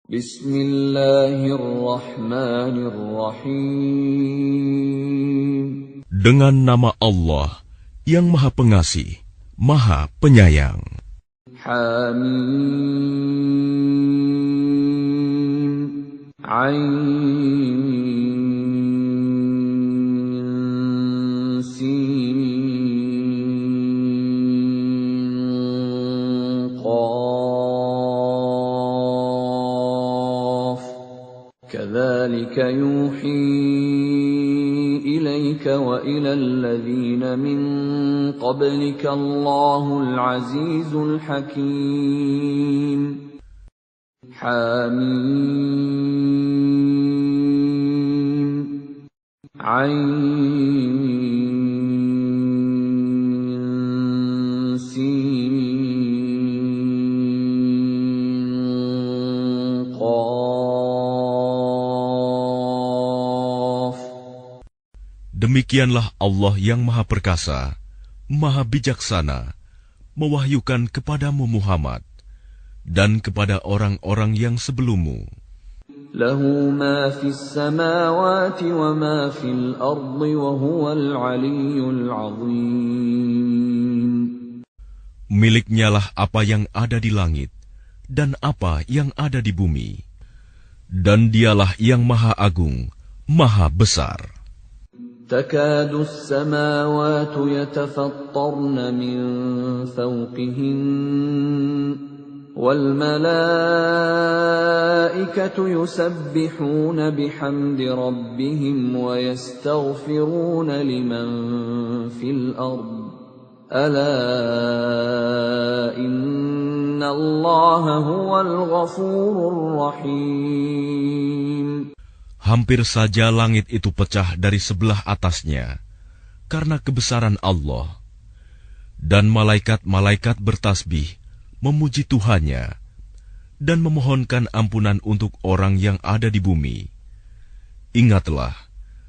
Bismillahirrahmanirrahim. Dengan nama Allah yang Maha Pengasih, Maha Penyayang. Hamim. Ain. Sin. Qaf. Kadzalika yuhi ilaika wa ilal ladzina min qablika Allahul Azizul Hakim. Hamim. Ain. Sin. Qaf. Demikianlah Allah yang Maha Perkasa, Maha Bijaksana, mewahyukan kepadamu Muhammad dan kepada orang-orang yang sebelummu. Lahu ma fis samawati wa ma fil ardi wa huwal aliyyul azim. Miliknyalah apa yang ada di langit dan apa yang ada di bumi, dan dialah yang Maha Agung, Maha Besar. Takadu as-samawatu yatafattarna min fawqihin wal malaikatu yusabbihuna bihamdi rabbihim wa yastaghfiruna liman fil ard. Ala inna Allaha huwal ghafurur rahim. Hampir saja langit itu pecah dari sebelah atasnya karena kebesaran Allah, dan malaikat-malaikat bertasbih memuji Tuhannya dan memohonkan ampunan untuk orang yang ada di bumi. Ingatlah,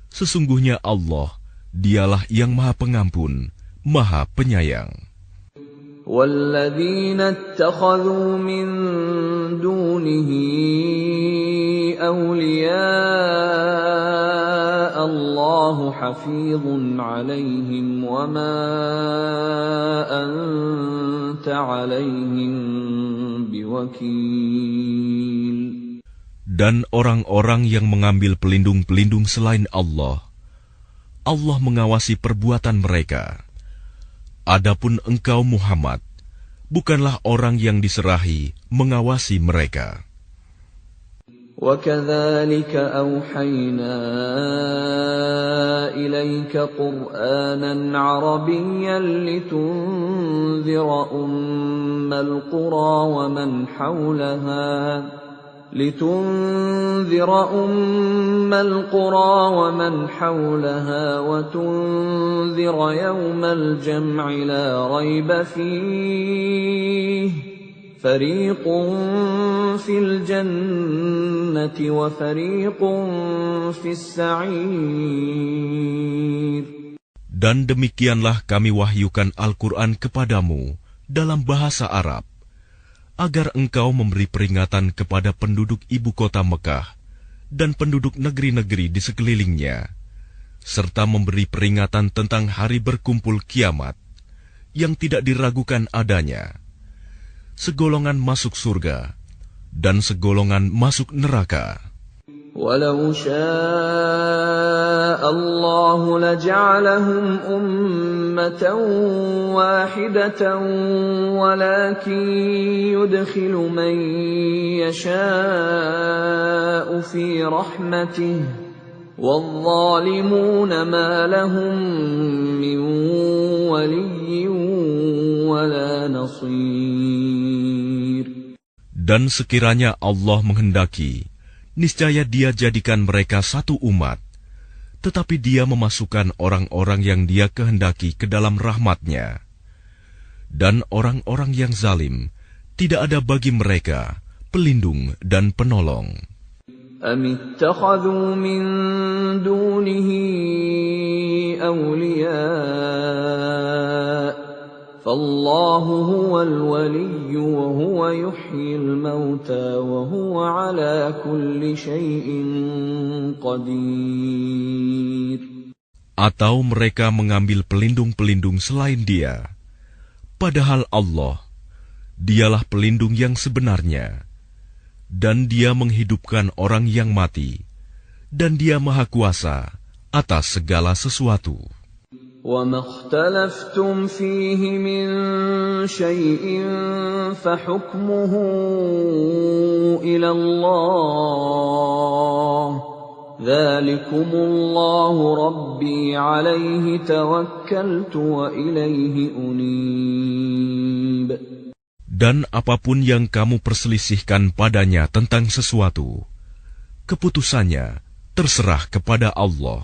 sesungguhnya Allah, dialah yang Maha Pengampun, Maha Penyayang. وَالَّذِينَ اتَّخَذُوا مِن دُونِهِ أَوْلِيَاءَ اللَّهُ حَفِيظٌ عَلَيْهِمْ وَمَا أَنتَ عَلَيْهِمْ بِوَكِيلٍ. Dan orang-orang yang mengambil pelindung-pelindung selain Allah, Allah mengawasi perbuatan mereka. Adapun engkau Muhammad, bukanlah orang yang diserahi mengawasi mereka. وَكَذَلِكَ أَوْحَيْنَا إِلَيْكَ قُرْآنًا عَرَبِيًّا لِتُنذِرَ أُمَّ الْقُرَى وَمَنْ حَوْلَهَا وَتُنذِرَ يَوْمَ الْجَمْعِ لَا رَيْبَ فِيهِ فَرِيقٌ فِي الْجَنَّةِ وَفَرِيقٌ فِي السَّعِيرِ. Dan demikianlah kami wahyukan Al-Quran kepadamu dalam bahasa Arab, agar engkau memberi peringatan kepada penduduk ibu kota Mekah dan penduduk negeri-negeri di sekelilingnya, serta memberi peringatan tentang hari berkumpul kiamat yang tidak diragukan adanya. Segolongan masuk surga dan segolongan masuk neraka. وَلَوْ شَاءَ اللَّهُ لَجَعَلَهُمْ أُمَّةً وَاحِدَةً وَلَكِنْ يُدْخِلُ مَنْ يَشَاءُ فِي رَحْمَتِهِ وَالظَّالِمُونَ مَا لَهُمْ مِنْ وَلِيٍّ وَلَا نَصِيرٍ. Dan sekiranya Allah menghendaki, niscaya Dia jadikan mereka satu umat, tetapi Dia memasukkan orang-orang yang Dia kehendaki ke dalam rahmat-Nya. Dan orang-orang yang zalim, tidak ada bagi mereka pelindung dan penolong. أَمِ اتَّخَذُوا مِن دُونِهِ أَوْلِيَاءَ فالله هو الولي وهو يحيي الموتى وهو على كل شيء قدير. Atau mereka mengambil pelindung-pelindung selain Dia, padahal Allah, Dialah pelindung yang sebenarnya, dan Dia menghidupkan orang yang mati, dan Dia Maha Kuasa atas segala sesuatu. وَمَا اخْتَلَفْتُمْ فِيهِ مِنْ شَيْءٍ فَحُكْمُهُ إِلَى اللَّهِ ذَلِكُمُ اللَّهُ رَبِّي عَلَيْهِ تَوَكَّلْتُ وَإِلَيْهِ أُنِيبُ. Dan apapun yang kamu perselisihkan padanya tentang sesuatu, keputusannya terserah kepada Allah.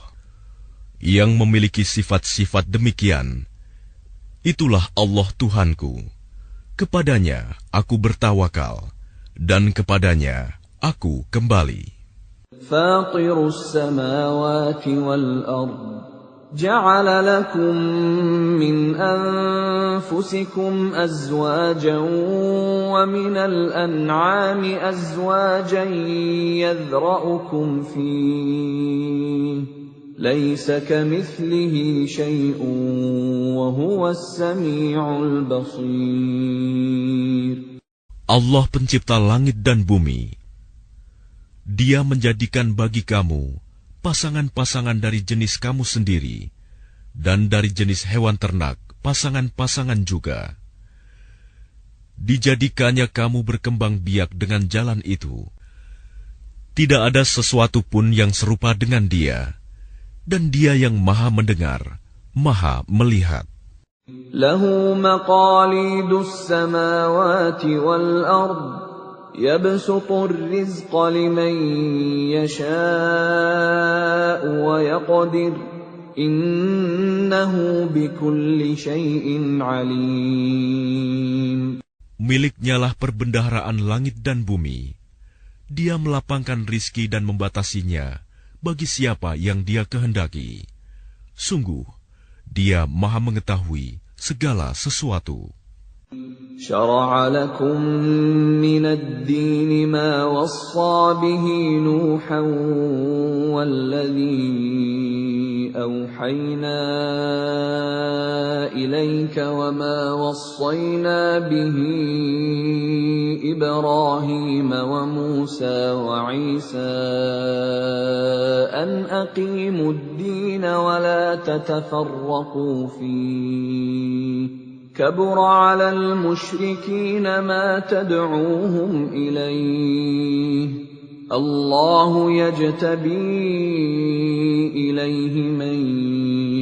Yang memiliki sifat-sifat demikian, itulah Allah Tuhanku. Kepadanya aku bertawakal, dan kepadanya aku kembali. Fatirus samawati wal ard, ja'ala lakum min anfusikum azwajan wa minal an'ami azwajan yadhra'ukum fihi. Laisa kamithlihi syai'un wa huwas sami'ul basir. Allah pencipta langit dan bumi. Dia menjadikan bagi kamu pasangan-pasangan dari jenis kamu sendiri, dan dari jenis hewan ternak pasangan-pasangan juga. Dijadikannya kamu berkembang biak dengan jalan itu. Tidak ada sesuatu pun yang serupa dengan Dia. Dan Dia yang Maha mendengar, Maha melihat. Lahu maqalidus samawati wal ard, yabsutur rizqa liman yasha'u wa yaqdir, innahu bikulli syai'in alim. Miliknyalah perbendaharaan langit dan bumi. Dia melapangkan rizki dan membatasinya bagi siapa yang Dia kehendaki. Sungguh, Dia Maha mengetahui segala sesuatu. Syara'a lakum minad din ma wassa bihi Nuhan walladhi awhayna ilayka wa ma wassayna bihi Ibrahim wa Musa wa Isa an aqimud din wa la tatafarraqu fihi. كبر على المشركين ما تدعوهم إليه الله يجتبي إليه من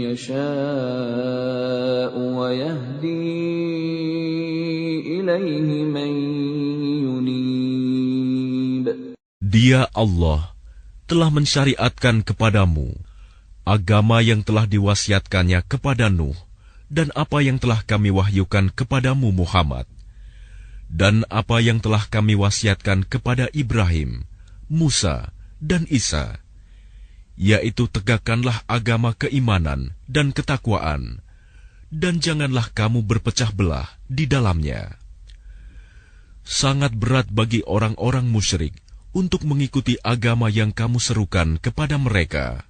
يشاء ويهدي إليه من ينيب. Dia Allah telah mensyariatkan kepadamu agama yang telah diwasiatkannya kepada Nuh, dan apa yang telah kami wahyukan kepadamu Muhammad, dan apa yang telah kami wasiatkan kepada Ibrahim, Musa, dan Isa, yaitu tegakkanlah agama keimanan dan ketakwaan, dan janganlah kamu berpecah belah di dalamnya. Sangat berat bagi orang-orang musyrik untuk mengikuti agama yang kamu serukan kepada mereka.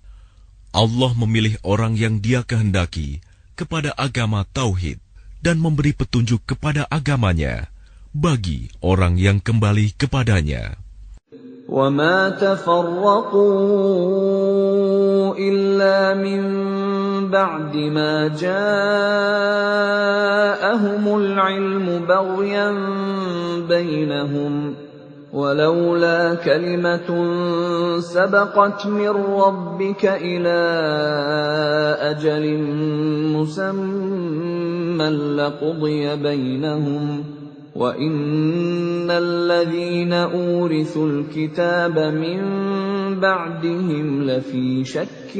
Allah memilih orang yang Dia kehendaki kepada agama tauhid dan memberi petunjuk kepada agamanya bagi orang yang kembali kepadanya. وَمَا تَفَرَّقُوا إِلَّا مِن بَعْدِ مَا جَاءَهُمُ الْعِلْمُ بَغْيًا بَيْنَهُمْ وَلَوْلَا كَلِمَةٌ سَبَقَتْ مِنْ رَبِّكَ إِلَى أَجَلٍ مُّسَمًّى لَّقُضِيَ بَيْنَهُمْ وَإِنَّ الَّذِينَ أُورِثُوا الْكِتَابَ مِنْ بَعْدِهِمْ لَفِي شَكٍّ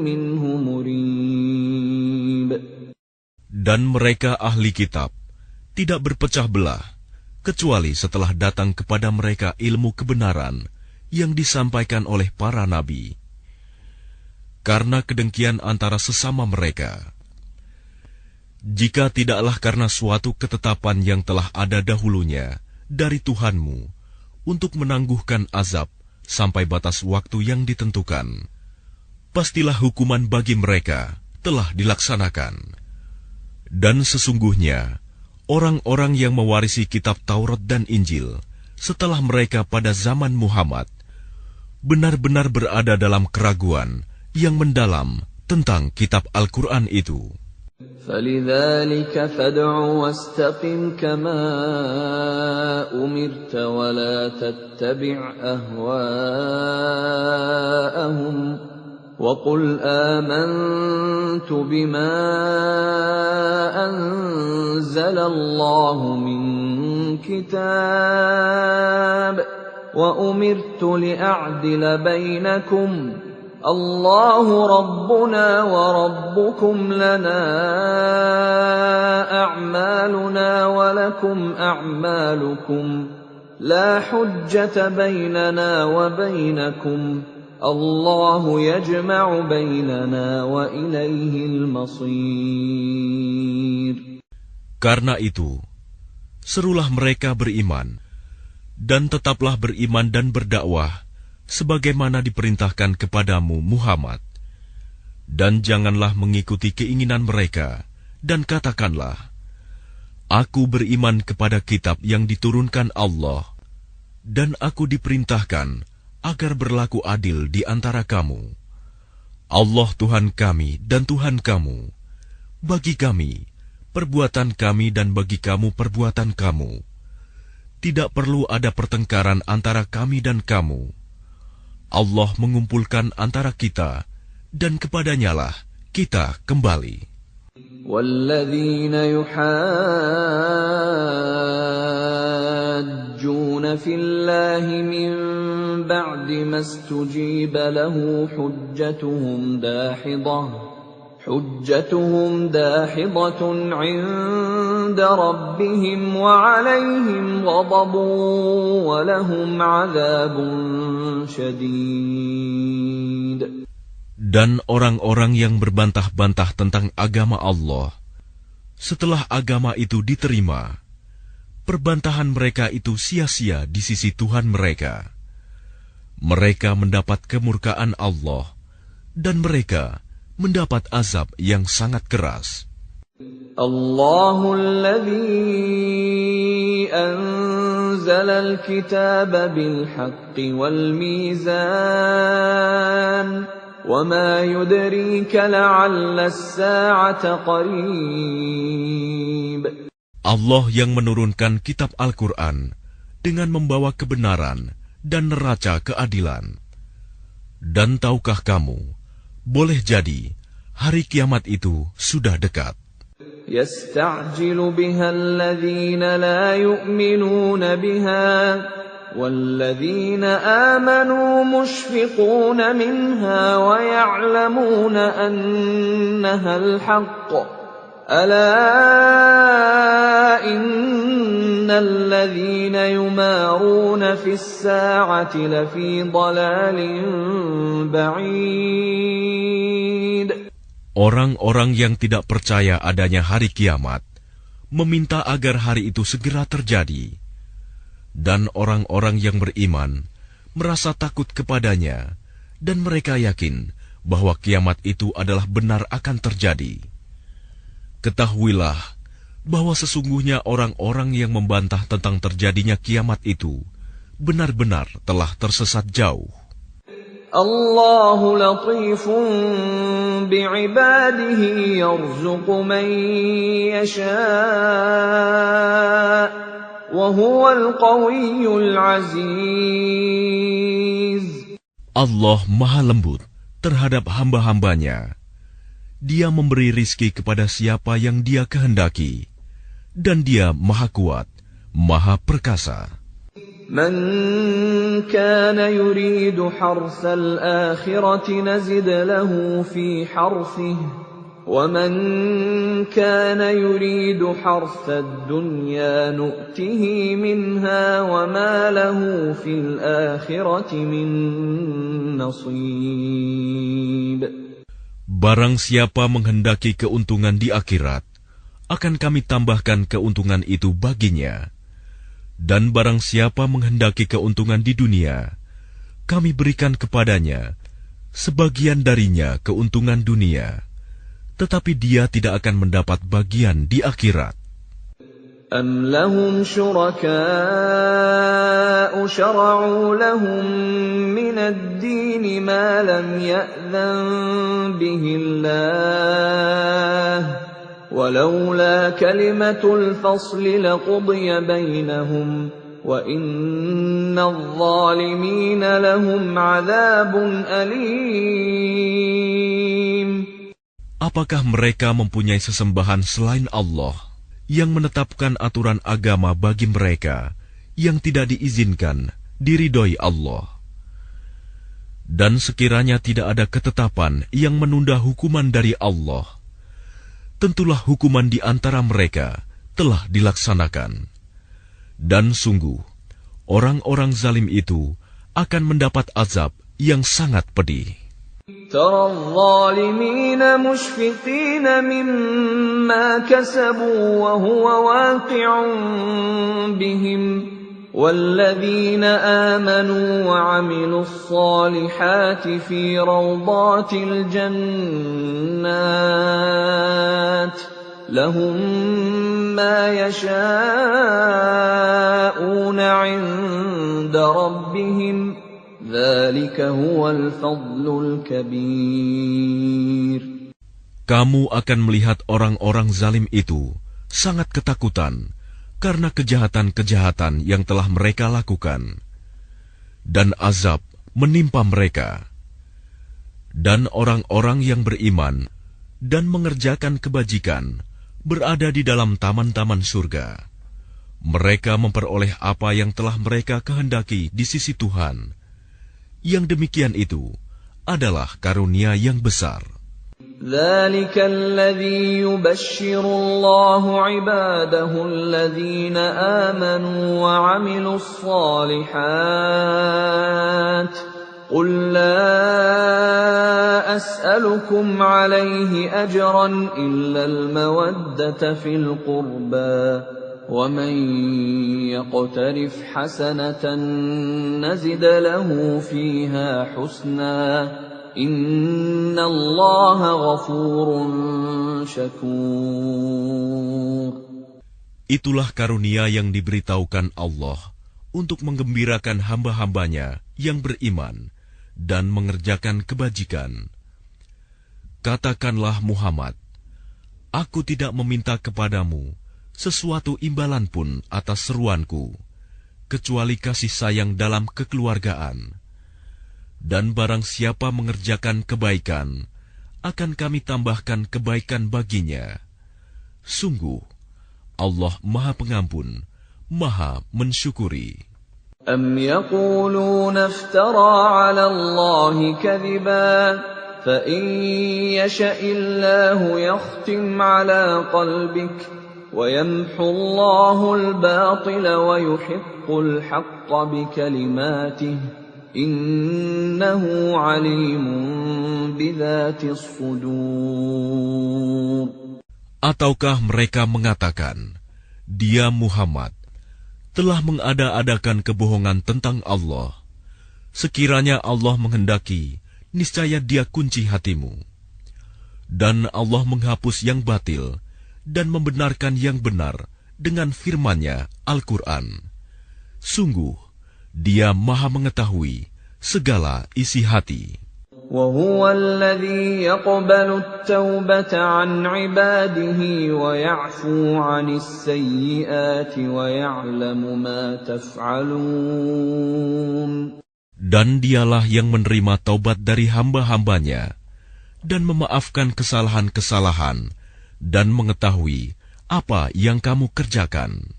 مِّنْهُ مُرِيبٍ. Dan mereka ahli kitab tidak berpecah belah kecuali setelah datang kepada mereka ilmu kebenaran yang disampaikan oleh para nabi. Karena kedengkian antara sesama mereka, Jika tidaklah karena suatu ketetapan yang telah ada dahulunya dari Tuhanmu untuk menangguhkan azab sampai batas waktu yang ditentukan, pastilah hukuman bagi mereka telah dilaksanakan. Dan sesungguhnya, orang-orang yang mewarisi kitab Taurat dan Injil setelah mereka pada zaman Muhammad benar-benar berada dalam keraguan yang mendalam tentang kitab Al-Quran itu. فَلِذَلِكَ فَادْعُ وَاسْتَقِمْ كَمَا أُمِرْتَ وَلَا تَتَّبِعْ أَهْوَاءَهُمْ وَقُلْ آمَنْتُ بِمَا أَنزَلَ اللَّهُ مِنْ كِتَابٍ وَأُمِرْتُ لِأَعْدِلَ بَيْنَكُمْ اللَّهُ رَبُّنَا وَرَبُّكُمْ لَنَا أَعْمَالُنَا وَلَكُمْ أَعْمَالُكُمْ لَا حُجَّةَ بَيْنَنَا وَبَيْنَكُمْ اللَّهُ يَجْمَعُ بَيْنَنَا وَإِلَيْهِ الْمَصِيرُ. Karena itu, serulah mereka beriman, dan tetaplah beriman dan berdakwah sebagaimana diperintahkan kepadamu Muhammad. Dan janganlah mengikuti keinginan mereka, dan katakanlah, Aku beriman kepada kitab yang diturunkan Allah, dan aku diperintahkan agar berlaku adil di antara kamu. Allah Tuhan kami dan Tuhan kamu. Bagi kami, perbuatan kami dan bagi kamu perbuatan kamu. Tidak perlu ada pertengkaran antara kami dan kamu. Allah mengumpulkan antara kita, dan kepadanyalah kita kembali. وَالَّذِينَ يُحَاجُّونَ فِي اللَّهِ مِن بَعْدِ مَا اسْتُجِيبَ لَهُ حُجَّتُهُمْ دَاحِضَةٌ عِندَ رَبِّهِمْ وَعَلَيْهِمْ غَضَبٌ وَلَهُمْ عَذَابٌ شَدِيدٌ. Dan orang-orang yang berbantah-bantah tentang agama Allah, setelah agama itu diterima, perbantahan mereka itu sia-sia di sisi Tuhan mereka. Mereka mendapat kemurkaan Allah, dan mereka mendapat azab yang sangat keras. Allahul ladzi anzalal kitaba bil haqqi wal mizan wama yudrika la'alla as-sa'ata qarib. Allah yang menurunkan kitab Al-Quran dengan membawa kebenaran dan neraca keadilan. Dan tahukah kamu, boleh jadi hari kiamat itu sudah dekat. Yasta'jilu biha alladhina la yu'minuna biha walladhina amanu mushfiquna minha wa ya'lamuna annaha al-haqq. Ala innal ladhina yumaruna fis sa'ati lafi dhalalin ba'id. Orang-orang yang tidak percaya adanya hari kiamat meminta agar hari itu segera terjadi. Dan orang-orang yang beriman merasa takut kepadanya, dan mereka yakin bahwa kiamat itu adalah benar akan terjadi. Ketahuilah bahwa sesungguhnya orang-orang yang membantah tentang terjadinya kiamat itu benar-benar telah tersesat jauh. Allahu latifun bi'ibadihi yarzuqu man yasha' wa huwal qawiyyul aziz. Allah Maha Lembut terhadap hamba-hambanya. Dia memberi rizki kepada siapa yang Dia kehendaki, dan Dia Maha Kuat, Maha Perkasa. Man kana yuridu harsal akhirati nazid lahu fi harsihi wa man kana yuridu harsad dunya nu'tihi minha wa ma lahu fil akhirati min nasib. Barang siapa menghendaki keuntungan di akhirat, akan kami tambahkan keuntungan itu baginya. Dan barang siapa menghendaki keuntungan di dunia, kami berikan kepadanya sebagian darinya keuntungan dunia, tetapi dia tidak akan mendapat bagian di akhirat. أَمْ لَهُمْ شُرَكَاءُ شَرَعُوا لَهُم مِّنَ الدِّينِ مَا لَمْ يَأْذَن بِهِ اللَّهُ وَلَوْلَا كَلِمَةُ الْفَصْلِ لَقُضِيَ بَيْنَهُمْ وَإِنَّ الظَّالِمِينَ لَهُمْ عَذَابٌ أَلِيمٌ. Apakah mereka mempunyai sesembahan selain Allah yang menetapkan aturan agama bagi mereka yang tidak diizinkan diridhoi Allah? Dan sekiranya tidak ada ketetapan yang menunda hukuman dari Allah, tentulah hukuman di antara mereka telah dilaksanakan. Dan sungguh, orang-orang zalim itu akan mendapat azab yang sangat pedih. تَرَى الظَّالِمِينَ مُشْفِقِينَ مِمَّا كَسَبُوا وَهُوَ وَاقِعٌ بِهِمْ وَالَّذِينَ آمَنُوا وَعَمِلُوا الصَّالِحَاتِ فِي رَوْضَاتِ الْجَنَّاتِ لَهُم مَّا يَشَاءُونَ عِندَ رَبِّهِمْ ذَلِكَ هُوَ الْفَضْلُ الْكَبِيرُ. Kamu akan melihat orang-orang zalim itu sangat ketakutan karena kejahatan-kejahatan yang telah mereka lakukan, dan azab menimpa mereka. Dan orang-orang yang beriman dan mengerjakan kebajikan berada di dalam taman-taman surga. Mereka memperoleh apa yang telah mereka kehendaki di sisi Tuhan. Yang demikian itu adalah karunia yang besar. ذَلِكَ الَّذِي يُبَشِّرُ اللَّهُ عِبَادَهُ الَّذِينَ آمَنُوا وَعَمِلُوا الصَّالِحَاتِ قُل لَّا أَسْأَلُكُمْ عَلَيْهِ أَجْرًا إِلَّا الْمَوَدَّةَ فِي الْقُرْبَى وَمَن يَقْتَرِفْ حَسَنَةً نَّزِدْ لَهُ فِيهَا حُسْنًا إِنَّ اللَّهَ غَفُورٌ شَكُورٌ. Itulah karunia yang diberitahukan Allah untuk menggembirakan hamba-hambanya yang beriman dan mengerjakan kebajikan. Katakanlah Muhammad, aku tidak meminta kepadamu sesuatu imbalan pun atas seruanku, kecuali kasih sayang dalam kekeluargaan. Dan barang siapa mengerjakan kebaikan, akan kami tambahkan kebaikan baginya. Sungguh, Allah Maha Pengampun, Maha Mensyukuri. أَمْ يَقُولُونَ افْتَرَىٰ عَلَى اللَّهِ كَذِبًا فَإِن يَشَإِ اللَّهُ يَخْتِمْ عَلَىٰ قَلْبِكَ وَيَمْحُ اللَّهُ الْبَاطِلَ وَيُحِقُّ الْحَقَّ بِكَلِمَاتِهِ إِنَّهُ عَلِيمٌ بِذَاتِ الصُّدُورِ. Ataukah mereka mengatakan, Dia Muhammad telah mengada-adakan kebohongan tentang Allah. Sekiranya Allah menghendaki, niscaya Dia kunci hatimu. Dan Allah menghapus yang batil dan membenarkan yang benar dengan firman-Nya Al-Quran. Sungguh, Dia Maha mengetahui segala isi hati. وَهُوَ الَّذِي يَقْبَلُ التَّوْبَةَ عَنْ عِبَادِهِ وَيَعْفُو عَنِ السَّيِّئَاتِ وَيَعْلَمُ مَا تَفْعَلُونَ. Dan Dialah yang menerima taubat dari hamba-hambanya dan memaafkan kesalahan-kesalahan dan mengetahui apa yang kamu kerjakan.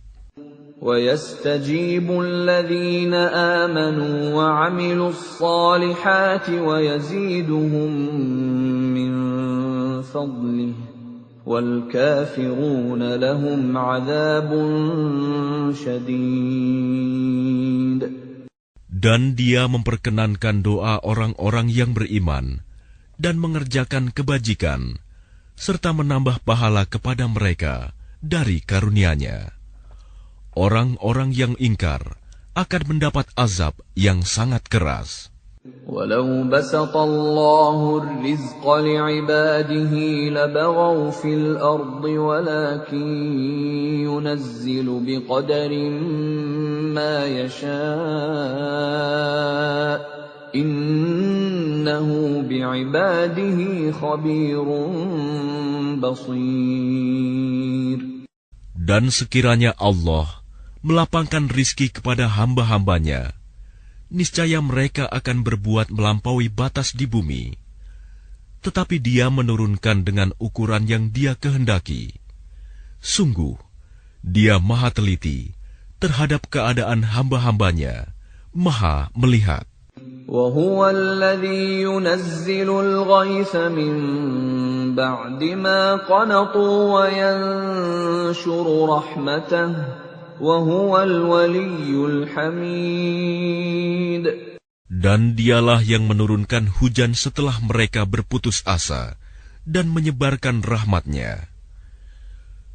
وَيَسْتَجِيبُ الَّذِينَ آمَنُوا وَعَمِلُوا الصَّالِحَاتِ وَيَزِيدُهُم مِّن فَضْلِهِ وَالْكَافِرُونَ لَهُمْ عَذَابٌ شَدِيدٌ. Dan Dia memperkenankan doa orang-orang yang beriman dan mengerjakan kebajikan, serta menambah pahala kepada mereka dari karunia-Nya. Orang-orang yang ingkar akan mendapat azab yang sangat keras. وَلَوْ بَسَطَ اللَّهُ الرِّزْقَ لِعِبَادِهِ لَبَغَوْا فِي الْأَرْضِ وَلَكِنْ يُنَزِّلُ بِقَدَرٍ مَا يَشَاءُ إِنَّهُ بِعِبَادِهِ خَبِيرٌ بَصِيرٌ. Dan sekiranya Allah melapangkan rizki kepada hamba-hambanya, niscaya mereka akan berbuat melampaui batas di bumi. Tetapi Dia menurunkan dengan ukuran yang Dia kehendaki. Sungguh, Dia Maha teliti terhadap keadaan hamba-hambanya, Maha melihat. وَهُوَ الَّذِي يُنَزِّلُ الْغَيْثَ مِن بَعْدِ مَا قَنَطُوا وَيَنشُرُ رَحْمَتَهُ وَهُوَ الْوَلِيُّ الْحَمِيدُ. Dan Dialah yang menurunkan hujan setelah mereka berputus asa dan menyebarkan rahmat-Nya.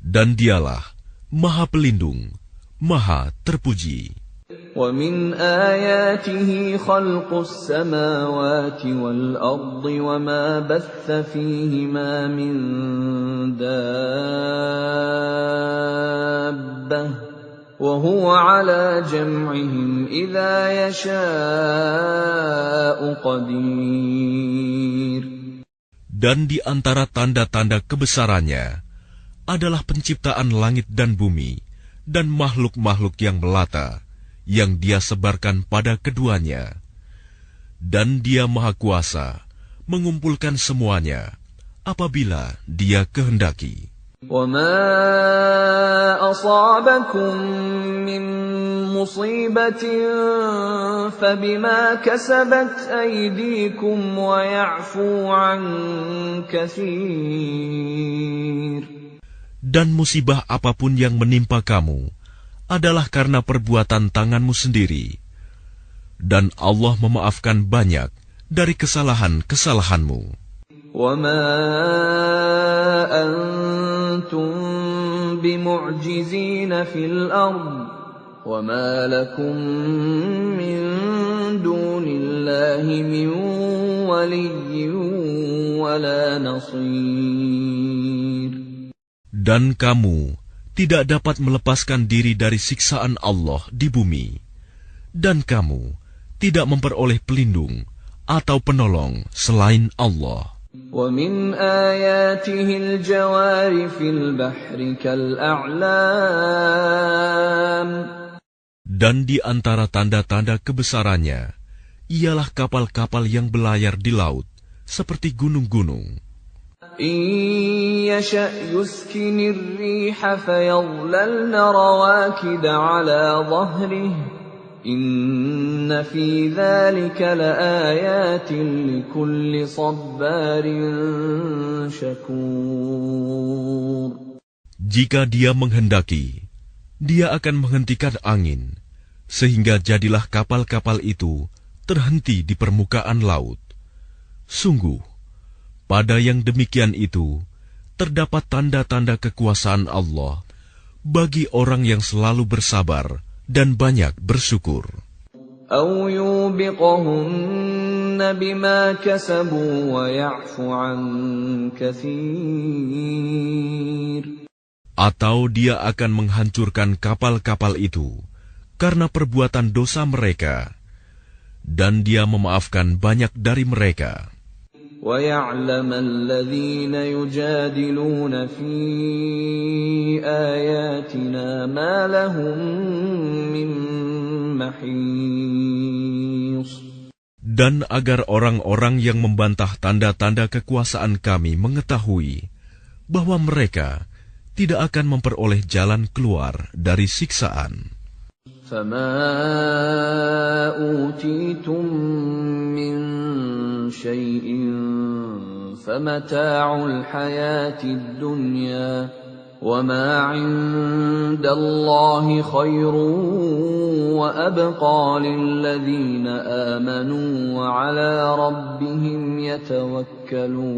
Dan Dialah Maha Pelindung, Maha Terpuji. وَمِنْ آيَاتِهِ خَلْقُ السَّمَاوَاتِ وَالْأَرْضِ وَمَا بَثَّ فِيهِمَا مِنْ دَابَّةٍ وَهُوَ عَلَى جَمْعِهِمْ إِذَا يَشَاءُ قَدِيرٌ. Dan di antara tanda-tanda kebesarannya adalah penciptaan langit dan bumi dan makhluk-makhluk yang melata yang Dia sebarkan pada keduanya. Dan Dia Maha Kuasa mengumpulkan semuanya apabila Dia kehendaki. وَمَا أَصَابَكُم مِّن مُّصِيبَةٍ فَبِمَا كَسَبَتْ أَيْدِيكُمْ وَيَعْفُو عَن كَثِيرٍ. Dan musibah apapun yang menimpa kamu adalah karena perbuatan tanganmu sendiri. Dan Allah memaafkan banyak dari kesalahan-kesalahanmu. وَمَا أَنْتُمْ بِمُعْجِزِينَ فِي الْأَرْضِ وَمَا لَكُمْ مِنْ دُونِ اللَّهِ مِنْ وَلِيٍّ وَلَا نَصِيرٍ. Dan kamu tidak dapat melepaskan diri dari siksaan Allah di bumi, dan kamu tidak memperoleh pelindung atau penolong selain Allah. وَمِنْ آيَاتِهِ الْجَوَارِ فِي الْبَحْرِ كَالْأَعْلَامِ. Dan di antara tanda-tanda kebesarannya ialah kapal-kapal yang belayar di laut seperti gunung-gunung. إِن يَشَأْ يُسْكِنِ الرِّيحَ فَيَظْلَلْنَ رَوَاكِدَ عَلَى ظَهْرِهِ إِنَّ فِي ذَلِكَ لَآيَاتٍ لِكُلِّ صَبَّارٍ شَكُورٍ. Jika Dia menghendaki, Dia akan menghentikan angin, sehingga jadilah kapal-kapal itu terhenti di permukaan laut. Sungguh, pada yang demikian itu terdapat tanda-tanda kekuasaan Allah bagi orang yang selalu bersabar dan banyak bersyukur. أَوْ يُوبِقَهُنَّ بِمَا كَسَبُوا وَيَعْفُ عَنْ كَثِيرٍ. Atau Dia akan menghancurkan kapal-kapal itu karena perbuatan dosa mereka, dan Dia memaafkan banyak dari mereka. وَيَعْلَمَ الَّذِينَ يُجَادِلُونَ فِي آيَاتِنَا مَا لَهُم مِّن مَّحِيصٍ. Dan agar orang-orang yang membantah tanda-tanda kekuasaan Kami mengetahui bahwa mereka tidak akan memperoleh jalan keluar dari siksaan. فَمَا أُوتِيتُم مِّن شَيْءٍ فَمَتَاعُ الْحَيَاةِ الدُّنْيَا وَمَا عِندَ اللَّهِ خَيْرٌ وَأَبْقَىٰ لِلَّذِينَ آمَنُوا وَعَلَىٰ رَبِّهِمْ يَتَوَكَّلُونَ.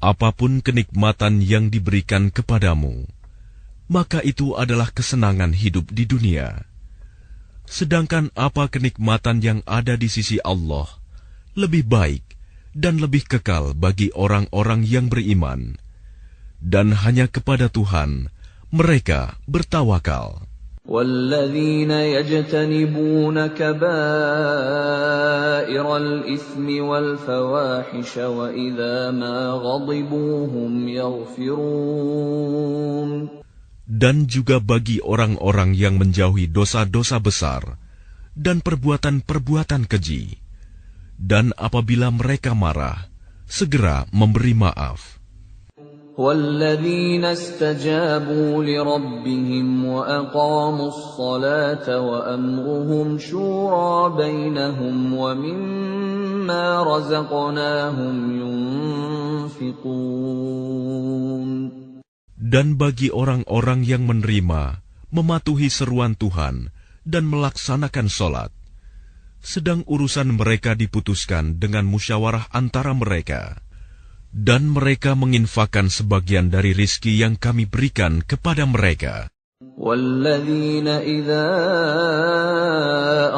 apapun kenikmatan yang diberikan kepadamu, maka itu adalah kesenangan hidup di dunia. Sedangkan apa kenikmatan yang ada di sisi Allah lebih baik dan lebih kekal bagi orang-orang yang beriman, dan hanya kepada Tuhan mereka bertawakal. وَالَّذِينَ يَجْتَنِبُونَ كَبَائِرَ الْإِثْمِ وَالْفَوَاحِشَ وَإِذَا مَا غَضِبُوا هُمْ يَغْفِرُونَ. Dan juga bagi orang-orang yang menjauhi dosa-dosa besar dan perbuatan-perbuatan keji, dan apabila mereka marah, segera memberi maaf. وَالَّذِينَ اسْتَجَابُوا لِرَبِّهِمْ وَأَقَامُوا الصَّلَاةَ وَأَمْرُهُمْ شُورَىٰ بَيْنَهُمْ وَمِمَّا رَزَقْنَاهُمْ يُنْفِقُونَ. Dan bagi orang-orang yang menerima, mematuhi seruan Tuhan, dan melaksanakan sholat, sedang urusan mereka diputuskan dengan musyawarah antara mereka, dan mereka menginfakkan sebagian dari rizki yang kami berikan kepada mereka. وَالَّذِينَ إِذَا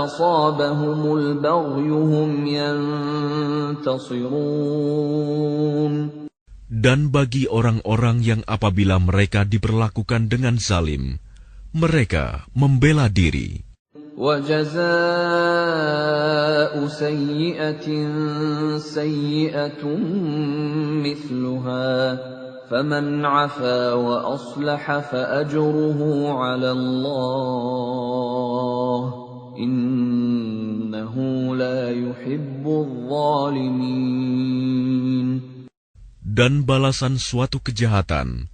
أَصَابَهُمُ الْبَغْيُ هُمْ يَنْتَصِرُونَ. Dan bagi orang-orang yang apabila mereka diperlakukan dengan zalim, mereka membela diri. وَجَزَاءُ سَيِّئَةٍ سَيِّئَةٌ مِثْلُهَا فَمَنْ عَفَا وَأَصْلَحَ فَأَجْرُهُ عَلَى اللَّهِ إِنَّهُ لَا يُحِبُّ الظَّالِمِينَ. Dan balasan suatu kejahatan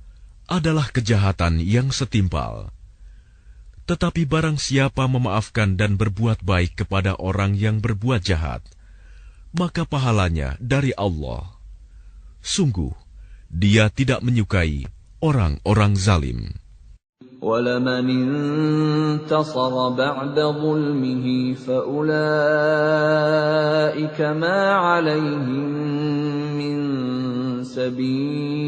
adalah kejahatan yang setimpal. Tetapi barang siapa memaafkan dan berbuat baik kepada orang yang berbuat jahat, maka pahalanya dari Allah. Sungguh, Dia tidak menyukai orang-orang zalim. وَلَمَنِ انتَصَرَ بَعْدَ ظُلْمِهِ فَأُولَئِكَ مَا عَلَيْهِمْ مِنْ سَبِيلٍ.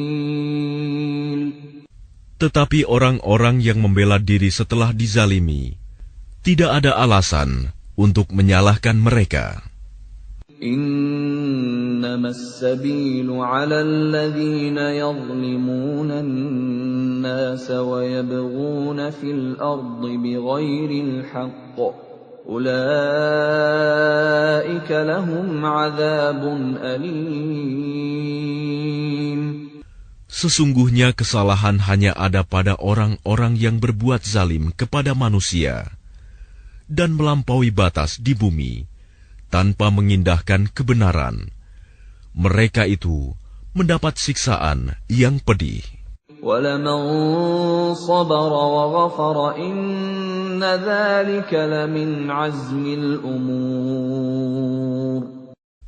Tetapi orang-orang yang membela diri setelah dizalimi, tidak ada alasan untuk menyalahkan mereka. إِنَّمَا السَّبِيلُ عَلَى الَّذِينَ يَظْلِمُونَ النَّاسَ وَيَبْغُونَ فِي الْأَرْضِ بِغَيْرِ الْحَقِّ أُولَئِكَ لَهُمْ عَذَابٌ أَلِيمٌ. Sesungguhnya kesalahan hanya ada pada orang-orang yang berbuat zalim kepada manusia dan melampaui batas di bumi tanpa mengindahkan kebenaran. Mereka itu mendapat siksaan yang pedih. وَلَمَنْ صَبَرَ وَغَفَرَ إِنَّ ذَلِكَ لَمِنْ عَزْمِ الْأُمُورِ.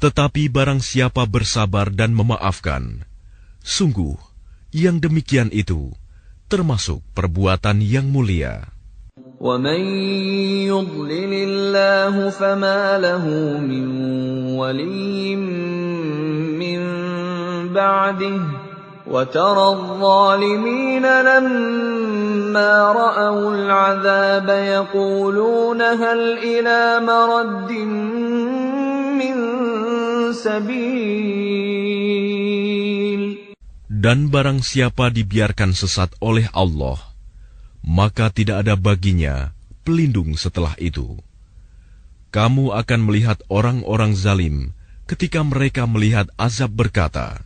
Tetapi barang siapa bersabar dan memaafkan, sungguh yang demikian itu termasuk perbuatan yang mulia. وَمَنْ يُضْلِلِ اللَّهُ فَمَا لَهُ مِنْ وَلِيٍّ مِّنْ بَعْدِهِ وَتَرَى الظَّالِمِينَ لَمَّا رَأَوُا الْعَذَابَ يَقُولُونَ هَلْ إِلَى مَرَدٍّ مِّنْ سَبِيلٍ. Dan barang siapa dibiarkan sesat oleh Allah, maka tidak ada baginya pelindung setelah itu. Kamu akan melihat orang-orang zalim ketika mereka melihat azab berkata,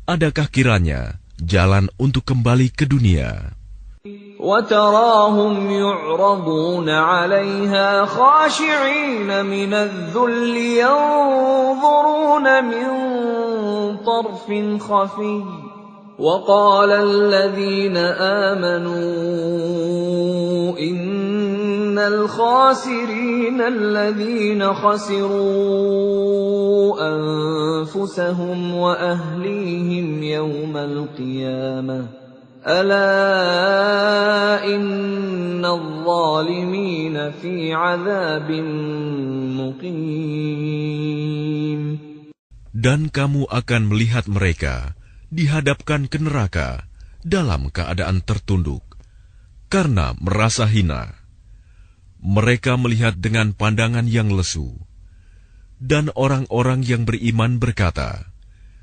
adakah kiranya jalan untuk kembali ke dunia? وَتَرَاهُمْ يُعْرَضُونَ عَلَيْهَا خَاشِعِينَ مِنَ الذُّلِّ يَنظُرُونَ مِنْ طَرْفٍ خَفِيٍّ وَقَالَ الَّذِينَ آمَنُوا إِنَّ الْخَاسِرِينَ الَّذِينَ خَسِرُوا أَنفُسَهُمْ وَأَهْلِيهِمْ يَوْمَ الْقِيَامَةِ أَلَا إِنَّ الظَّالِمِينَ فِي عَذَابٍ مُقِيمٍ. Dan kamu akan melihat mereka dihadapkan ke neraka dalam keadaan tertunduk karena merasa hina. Mereka melihat dengan pandangan yang lesu, dan orang-orang yang beriman berkata,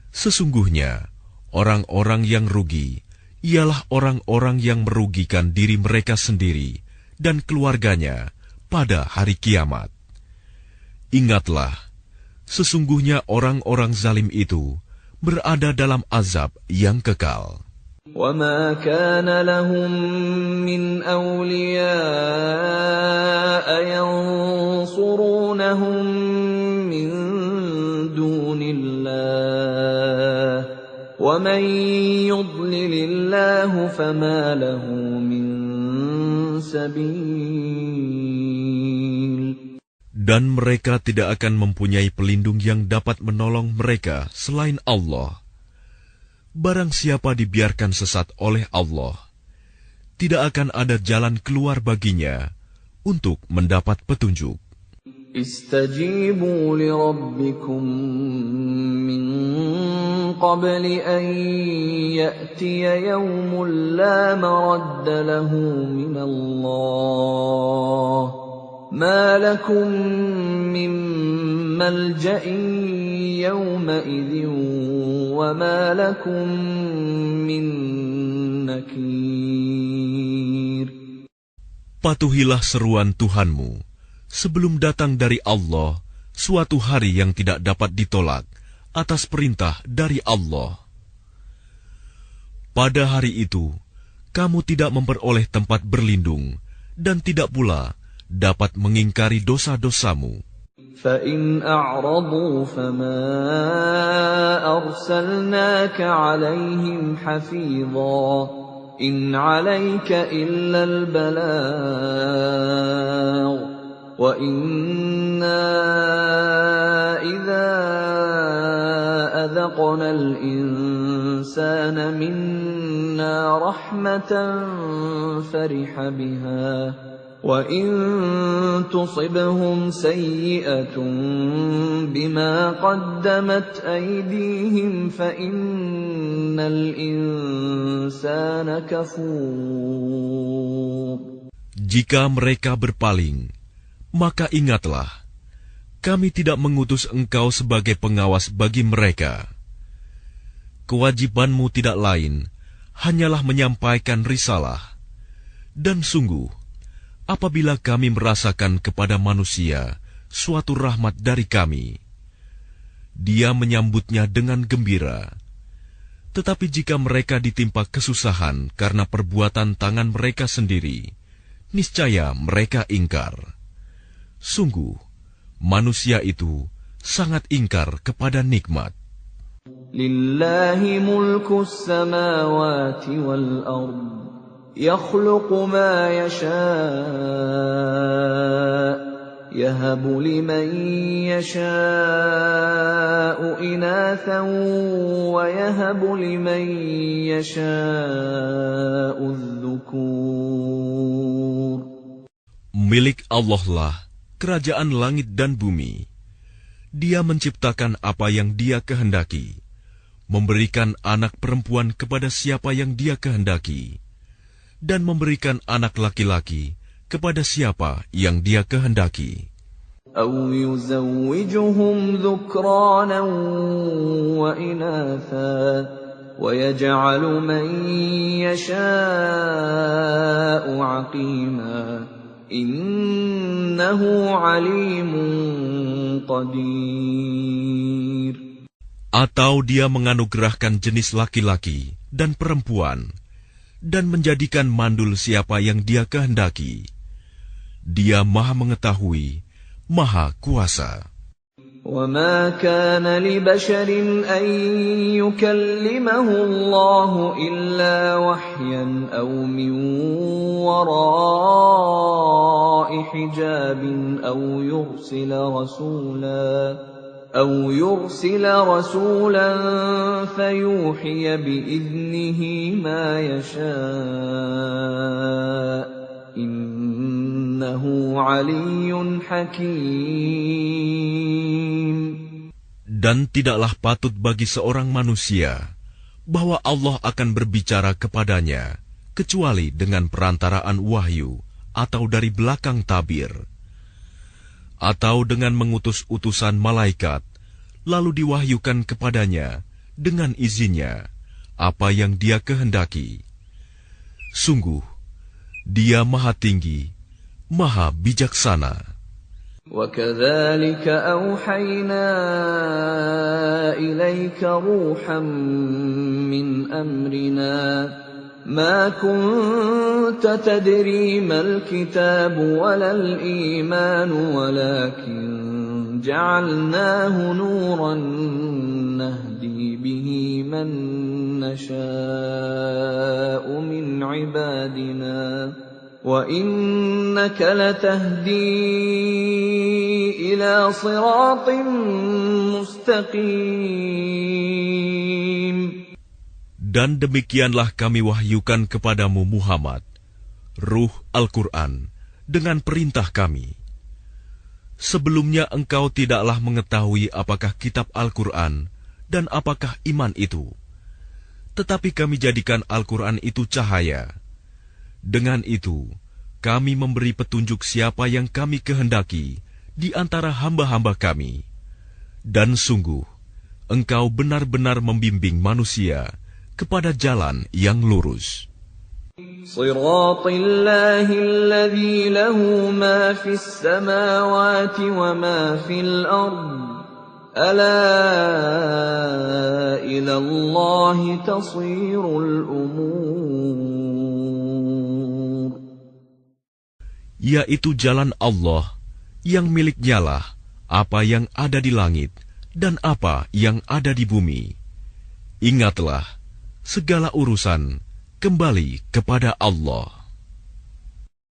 sesungguhnya orang-orang yang rugi ialah orang-orang yang merugikan diri mereka sendiri dan keluarganya pada hari kiamat. Ingatlah, sesungguhnya orang-orang zalim itu berada dalam azab yang kekal. وَمَا كَانَ لَهُم مِّنْ أَوْلِيَاءَ يَنصُرُونَهُم مِّن دُونِ اللَّهِ وَمَن يُضْلِلِ اللَّهُ فَمَا لَهُ مِن سَبِيلٍ. Dan mereka tidak akan mempunyai pelindung yang dapat menolong mereka selain Allah. Barang siapa dibiarkan sesat oleh Allah, tidak akan ada jalan keluar baginya untuk mendapat petunjuk. Istajibu li rabbikum min qabli an ya'tiya yawmun la maradda lahu min Allah. Ma lakum min malja'in yawma'idhin wa ma lakum min nakir. Patuhilah seruan Tuhanmu sebelum datang dari Allah suatu hari yang tidak dapat ditolak atas perintah dari Allah. Pada hari itu, kamu tidak memperoleh tempat berlindung dan tidak pula dapat mengingkari dosa-dosamu. فَإِنْ أَعْرَضُوا فَمَا أَرْسَلْنَاكَ عَلَيْهِمْ حَفِيظًا إِنْ عَلَيْكَ إِلَّا الْبَلَاغُ وَإِنَّا إِذَا أَذَقْنَا الْإِنسَانَ مِنَّا رَحْمَةً فَرِحَ بِهَا وَإِن تُصِبْهُمْ سَيِّئَةٌ بِمَا قَدَّمَتْ أَيْدِيهِمْ فَإِنَّ الْإِنسَانَ كَفُورٌ. Jika mereka berpaling, maka ingatlah, kami tidak mengutus engkau sebagai pengawas bagi mereka. Kewajibanmu tidak lain, hanyalah menyampaikan risalah. Dan sungguh, apabila kami merasakan kepada manusia suatu rahmat dari kami, dia menyambutnya dengan gembira. Tetapi jika mereka ditimpa kesusahan karena perbuatan tangan mereka sendiri, niscaya mereka ingkar. Sungguh, manusia itu sangat ingkar kepada nikmat. Lillahi mulkus samawati wal ard. يخلق ما يشاء يهب لمن يشاء إناثا ويهب لمن يشاء الذكور. Milik Allah lah kerajaan langit dan bumi. Dia menciptakan apa yang Dia kehendaki, memberikan anak perempuan kepada siapa yang Dia kehendaki, dan memberikan anak laki-laki kepada siapa yang Dia kehendaki. أَوْ يُزَوِّجُهُمْ ذُكْرَانًا وَإِنَاثًا وَيَجْعَلُ مَن يَشَاءُ عَقِيمًا إِنَّهُ عَلِيمٌ قَدِيرٌ. Atau Dia menganugerahkan jenis laki-laki dan perempuan, dan menjadikan mandul siapa yang Dia kehendaki. Dia Maha Mengetahui, Maha Kuasa. وَمَا كَانَ لِبَشَرٍ أَن يُكَلِّمَهُ اللَّهُ إِلَّا وَحْيًا أَوْ مِن وَرَاءِ حِجَابٍ أَوْ يُرْسِلَ رَسُولًا فَيُوحِيَ بِإِذْنِهِ مَا يَشَاءُ إِنَّهُ عَلِيٌّ حَكِيمٌ. Dan tidaklah patut bagi seorang manusia bahwa Allah akan berbicara kepadanya kecuali dengan perantaraan wahyu atau dari belakang tabir, atau dengan mengutus utusan malaikat, lalu diwahyukan kepadanya dengan izinnya apa yang Dia kehendaki. Sungguh, Dia Maha Tinggi, Maha Bijaksana. وَكَذَلِكَ أَوْحَيْنَا إِلَيْكَ رُوحًا مِّنْ أَمْرِنَا مَا كُنتَ تَدْرِي مَا الْكِتَابُ وَلَا الْإِيمَانُ وَلَكِنْ جَعَلْنَاهُ نُورًا نَهْدِي بِهِ مَن نَّشَاءُ مِنْ عِبَادِنَا وَإِنَّكَ لَتَهْدِي إِلَى صِرَاطٍ مُسْتَقِيمٍ. Dan demikianlah kami wahyukan kepadamu Muhammad, Ruh Al-Quran, dengan perintah kami. Sebelumnya engkau tidaklah mengetahui apakah kitab Al-Quran dan apakah iman itu. Tetapi kami jadikan Al-Quran itu cahaya. Dengan itu, kami memberi petunjuk siapa yang kami kehendaki di antara hamba-hamba kami. Dan sungguh, engkau benar-benar membimbing manusia kepada jalan yang lurus. Shiratal ladzi lahu ma fis samawati wa ma fil ard. Ala ila Allahi tasirul umur. Yaitu jalan Allah yang miliknyalah apa yang ada di langit dan apa yang ada di bumi. Ingatlah, segala urusan kembali kepada Allah.